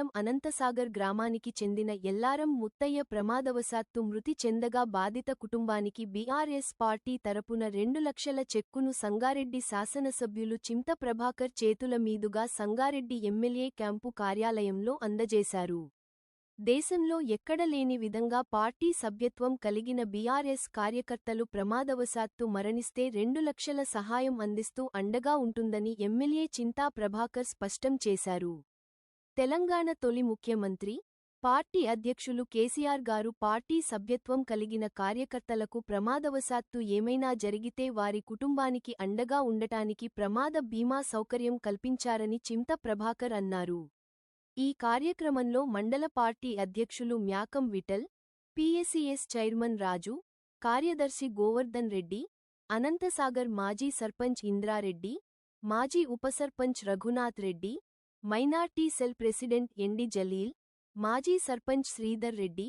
మండలం అనంతసాగర్ గ్రామానికి చెందిన ఎల్లారం ముత్తయ్య ప్రమాదవశాత్తు మృతి చెందగా బాధిత కుటుంబానికి బీఆర్ఎస్ పార్టీ తరపున 2 లక్షల చెక్కును సంగారెడ్డి శాసనసభ్యులు చింత ప్రభాకర్ చేతుల మీదుగా సంగారెడ్డి ఎమ్మెల్యే క్యాంపు కార్యాలయంలో అందజేశారు. దేశంలో ఎక్కడ లేని విధంగా పార్టీ సభ్యత్వం కలిగిన బీఆర్ఎస్ కార్యకర్తలు ప్రమాదవశాత్తు మరణిస్తే 2 లక్షల సహాయం అందిస్తూ అండగా ఉంటుందని ఎమ్మెల్యే చింతా ప్రభాకర్ స్పష్టం చేశారు. తెలంగాణ తొలి ముఖ్యమంత్రి, పార్టీ అధ్యక్షులు కేసీఆర్ గారు పార్టీ సభ్యత్వం కలిగిన కార్యకర్తలకు ప్రమాదవశాత్తు ఏమైనా జరిగితే వారి కుటుంబానికి అండగా ఉండటానికి ప్రమాద బీమా సౌకర్యం కల్పించారని చింత ప్రభాకర్ అన్నారు. ఈ కార్యక్రమంలో మండల పార్టీ అధ్యక్షులు మ్యాకం విఠల్, పీఏసీఎస్ చైర్మన్ రాజు, కార్యదర్శి గోవర్ధన్ రెడ్డి, అనంతసాగర్ మాజీ సర్పంచ్ ఇంద్రారెడ్డి, మాజీ upasarpanch Raghunath Reddy, minority cell president MD Jaleel, మాజీ సర్పంచ్ శ్రీధర్ రెడ్డి,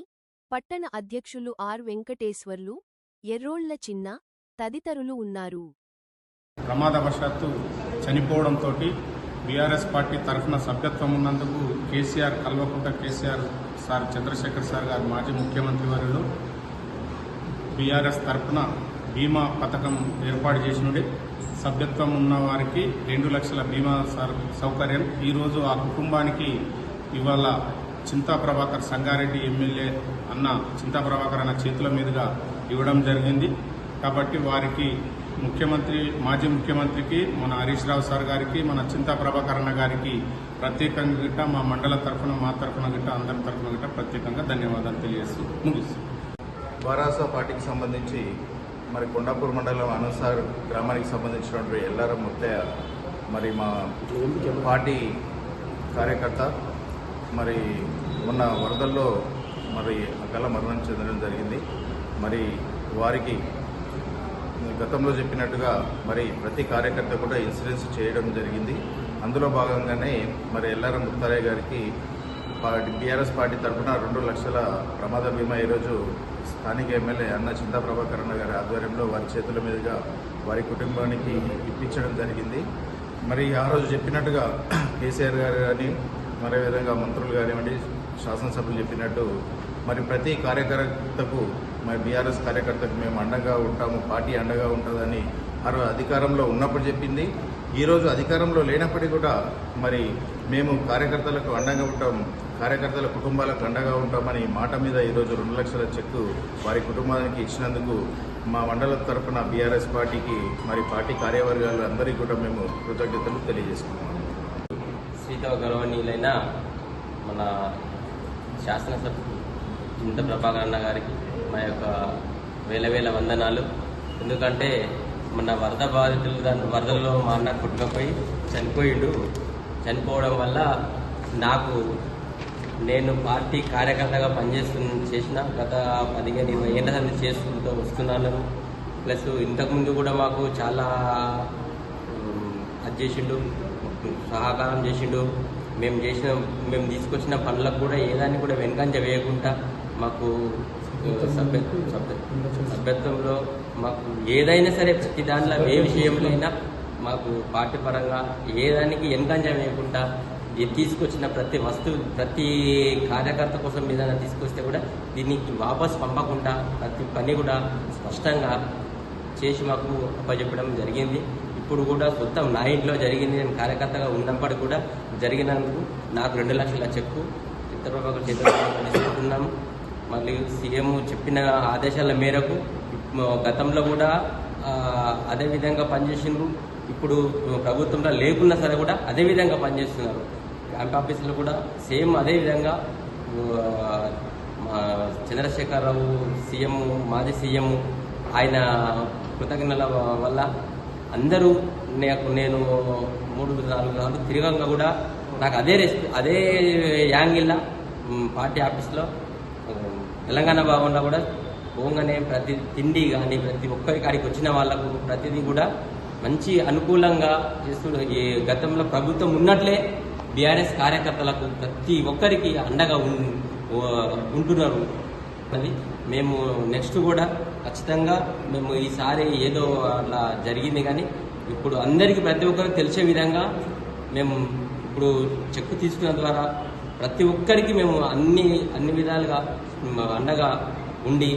పట్టణ అధ్యక్షులు ఆర్ వెంకటేశ్వర్లు, ఎర్రోళ్ల చిన్న తదితరులు ఉన్నారు. ప్రమాదవశాత్తు చనిపోవడంతో బీఆర్ఎస్ పార్టీ తరఫున సభ్యత్వం ఉన్నందుకు కేసీఆర్ కల్వకుంట కేసీఆర్ సార్ చంద్రశేఖర్ సార్ గారు మాజీ ముఖ్యమంత్రి వర్యులు బీఆర్ఎస్ తరఫున బీమా పథకం ఏర్పాటు చేసినడే సభ్యత్వం ఉన్న వారికి 2 లక్షల బీమా సౌకర్యం ఈరోజు ఆ కుటుంబానికి ఇవాళ చింతా ప్రభాకర్ సంగారెడ్డి ఎమ్మెల్యే అన్న చింతా ప్రభాకర్ అన్న చేతుల మీదుగా ఇవ్వడం జరిగింది. కాబట్టి వారికి మాజీ ముఖ్యమంత్రికి మన హరీష్ రావు సార్ గారికి మన చింతా ప్రభాకర్ అన్న గారికి ప్రత్యేకంగా గిట్ట మా మండల తరఫున మా తరఫున గిట్ట అందరి తరఫున గిట్ట ప్రత్యేకంగా ధన్యవాదాలు తెలియజేస్తూ ముగిస్తూ వారాస పార్టీకి సంబంధించి మరి కొండాపూర్ మండలం అనంతసాగర్ గ్రామానికి సంబంధించినటువంటి ఎల్లారం ముత్తయ్య మరి మా పార్టీ కార్యకర్త మరి మొన్న వరదల్లో మరి అకాల మరణం చెందడం జరిగింది. మరి వారికి గతంలో చెప్పినట్టుగా మరి ప్రతి కార్యకర్త కూడా ఇన్సూరెన్స్ చేయడం జరిగింది. అందులో భాగంగానే మరి ఎల్లారం ముత్తయ్య గారికి బీఆర్ఎస్ పార్టీ తరఫున 2 లక్షల ప్రమాద బీమా ఈరోజు స్థానిక ఎమ్మెల్యే అన్న చింతా ప్రభాకర్ అన్న గారి ఆధ్వర్యంలో వారి చేతుల మీదుగా వారి కుటుంబానికి ఇప్పించడం జరిగింది. మరి ఆ రోజు చెప్పినట్టుగా కేసీఆర్ గారు కానీ మరే విధంగా మంత్రులు కానివ్వండి శాసనసభ్యులు చెప్పినట్టు మరి ప్రతి కార్యకర్తకు మరి బీఆర్ఎస్ కార్యకర్తకు మేము అండగా ఉంటాము, పార్టీ అండగా ఉంటుందని ఆ రోజు అధికారంలో ఉన్నప్పుడు చెప్పింది. ఈరోజు అధికారంలో లేనప్పటికీ కూడా మరి మేము కార్యకర్తలకు అండగా ఉంటాం, కార్యకర్తల కుటుంబాలకు అండగా ఉంటామని మాట మీద ఈరోజు 2 లక్షల చెక్కు వారి కుటుంబానికి ఇచ్చినందుకు మా మండలం తరఫున బీఆర్ఎస్ పార్టీకి మరి పార్టీ కార్యవర్గాలు అందరికీ కూడా మేము కృతజ్ఞతలు తెలియజేసుకున్నాము. శ్రీతవ గౌరవనీయులైన మన శాసనసభ్యులు చింత ప్రభాకర్ అన్న గారికి మా యొక్క వేల వందనాలు. ఎందుకంటే మన వరద బాధితులు వరదల్లో మా అన్న కొట్టుకపోయి చనిపోవడం వల్ల నేను పార్టీ కార్యకర్తగా చేసిన గత 15-20 ఏళ్ల నుంచి చేసుకుంటూ వస్తున్నాను. ప్లస్ ఇంతకుముందు కూడా మాకు చాలా అది చేసిండు, సహకారం చేసిండు. మేము తీసుకొచ్చిన పనులకు కూడా ఏదాన్ని కూడా వెనుకంజ వేయకుండా మాకు సభ్యత్వంలో మాకు ఏదైనా సరే ప్రతి దాంట్లో ఏ విషయంలో అయినా మాకు పార్టీ పరంగా ఏదానికి వెనుకంజ వేయకుండా తీసుకొచ్చిన ప్రతి వస్తువు ప్రతి కార్యకర్త కోసం ఏదైనా తీసుకొస్తే కూడా దీనికి వాపస్ పంపకుండా ప్రతి పని కూడా స్పష్టంగా చేసి మాకు అప్పచెప్పడం జరిగింది. ఇప్పుడు కూడా మొత్తం నా ఇంట్లో జరిగింది. నేను కార్యకర్తగా ఉన్నప్పటికీ కూడా జరిగినందుకు నాకు 2 లక్షల చెక్కు చిత్రప్రభాకర్ తీసుకుంటున్నాము. మళ్ళీ సీఎం చెప్పిన ఆదేశాల మేరకు గతంలో కూడా అదే విధంగా పనిచేసిండ్రు. ఇప్పుడు ప్రభుత్వంలో లేకున్నా సరే కూడా అదే విధంగా పనిచేస్తున్నారు. క్యాంప్ ఆఫీసులో కూడా సేమ్ అదే విధంగా చంద్రశేఖరరావు సీఎం, మాజీ సీఎం ఆయన కృతజ్ఞతల వల్ల అందరూ నేను 3-4 సార్లు తిరగంగా కూడా నాకు అదే యాంగిల్లో పార్టీ ఆఫీస్లో తెలంగాణ భవన్లో కూడా పోగానే ప్రతి తిండి కానీ ప్రతి ఒక్కరి కాడికి వచ్చిన వాళ్లకు ప్రతిదీ కూడా మంచి అనుకూలంగా చేస్తున్న ఈ గతంలో ప్రభుత్వం ఉన్నట్లే బీఆర్ఎస్ కార్యకర్తలకు ప్రతి ఒక్కరికి అండగా ఉంటున్నారు. అది మేము నెక్స్ట్ కూడా ఖచ్చితంగా మేము ఈసారి ఏదో అట్లా జరిగింది కానీ ఇప్పుడు అందరికీ ప్రతి ఒక్కరికి తెలిసే విధంగా మేము ఇప్పుడు చెక్కు తీసుకున్న ద్వారా ప్రతి ఒక్కరికి మేము అన్ని విధాలుగా అండగా ఉండి